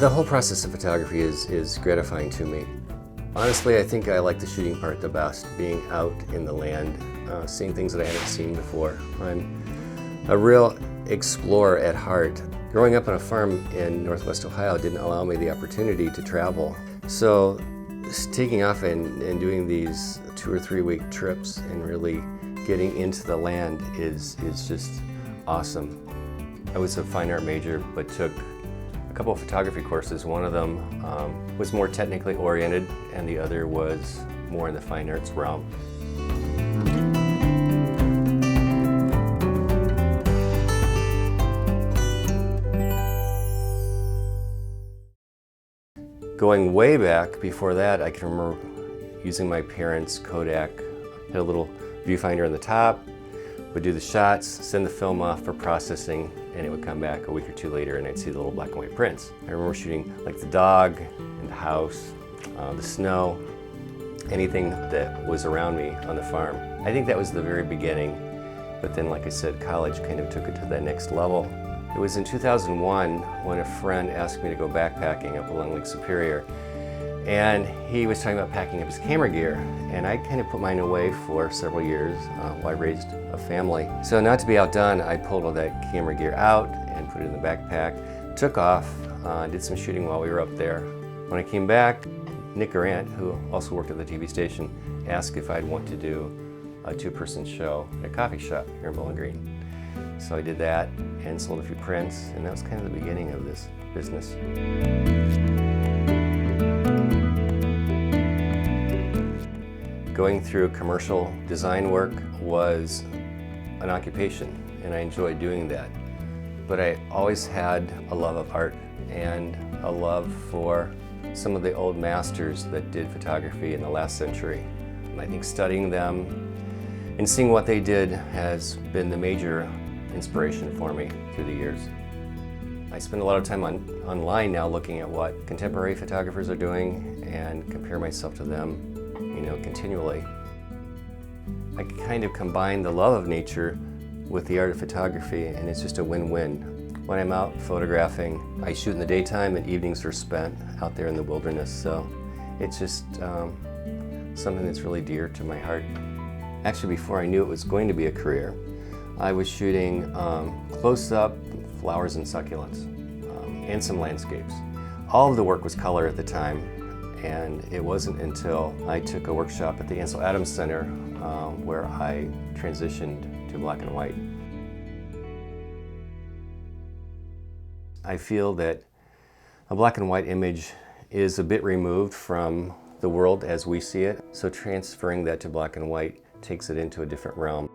The whole process of photography is gratifying to me. Honestly, I think I like the shooting part the best, being out in the land, seeing things that I haven't seen before. I'm a real explorer at heart. Growing up on a farm in Northwest Ohio didn't allow me the opportunity to travel. So taking off and doing these 2 or 3 week trips and really getting into the land is just awesome. I was a fine art major, but took a couple of photography courses. One of them was more technically oriented, and the other was more in the fine arts realm. Going way back, before that, I can remember using my parents' Kodak. Had a little viewfinder on the top, would do the shots, send the film off for processing, and it would come back a week or 2 later and I'd see the little black and white prints. I remember shooting like the dog and the house, the snow, anything that was around me on the farm. I think that was the very beginning, but then like I said, college kind of took it to that next level. It was in 2001 when a friend asked me to go backpacking up along Lake Superior, and he was talking about packing up his camera gear, and I kind of put mine away for several years while I raised a family. So not to be outdone, I pulled all that camera gear out and put it in the backpack, took off, did some shooting while we were up there. When I came back, Nick Grant, who also worked at the TV station, asked if I'd want to do a 2-person show at a coffee shop here in Bowling Green. So I did that and sold a few prints, and that was kind of the beginning of this business. Going through commercial design work was an occupation, and I enjoyed doing that. But I always had a love of art and a love for some of the old masters that did photography in the last century. And I think studying them and seeing what they did has been the major inspiration for me through the years. I spend a lot of time online now looking at what contemporary photographers are doing and compare myself to them, continually. I kind of combine the love of nature with the art of photography, and it's just a win-win. When I'm out photographing, I shoot in the daytime and evenings are spent out there in the wilderness, so it's just something that's really dear to my heart. Actually, before I knew it was going to be a career, I was shooting close-up flowers and succulents and some landscapes. All of the work was color at the time, and it wasn't until I took a workshop at the Ansel Adams Center where I transitioned to black and white. I feel that a black and white image is a bit removed from the world as we see it, so transferring that to black and white takes it into a different realm.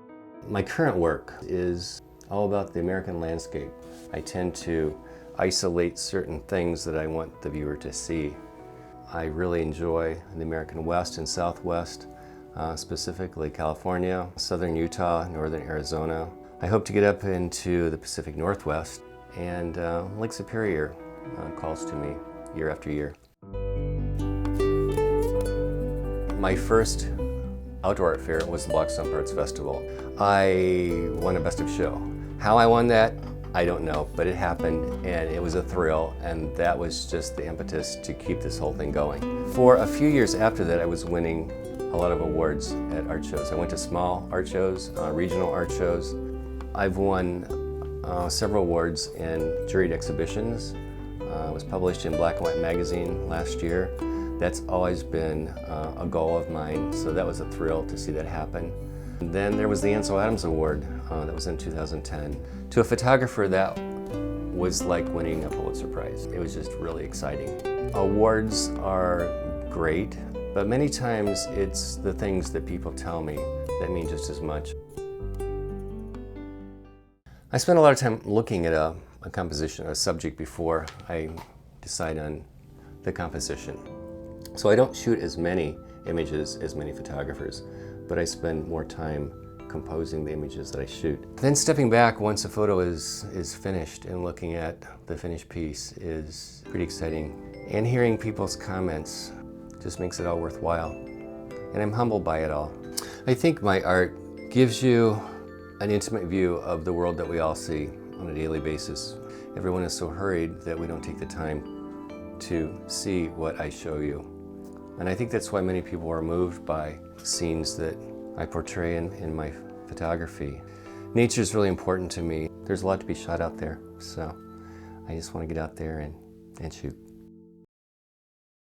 My current work is all about the American landscape. I tend to isolate certain things that I want the viewer to see. I really enjoy the American West and Southwest, specifically California, southern Utah, northern Arizona. I hope to get up into the Pacific Northwest, and Lake Superior calls to me year after year. My first outdoor art fair was the Blackstone Arts Festival. I won a Best of Show. How I won that, I don't know, but it happened and it was a thrill, and that was just the impetus to keep this whole thing going. For a few years after that, I was winning a lot of awards at art shows. I went to small art shows, regional art shows. I've won several awards in juried exhibitions. I was published in Black and White magazine last year. That's always been a goal of mine, so that was a thrill to see that happen. And then there was the Ansel Adams Award, that was in 2010. To a photographer, that was like winning a Pulitzer Prize. It was just really exciting. Awards are great, but many times it's the things that people tell me that mean just as much. I spend a lot of time looking at a composition, a subject, before I decide on the composition. So I don't shoot as many images as many photographers, but I spend more time composing the images that I shoot. Then stepping back once a photo is finished and looking at the finished piece is pretty exciting. And hearing people's comments just makes it all worthwhile. And I'm humbled by it all. I think my art gives you an intimate view of the world that we all see on a daily basis. Everyone is so hurried that we don't take the time to see what I show you. And I think that's why many people are moved by scenes that I portray in my photography. Nature is really important to me. There's a lot to be shot out there, so I just want to get out there and shoot.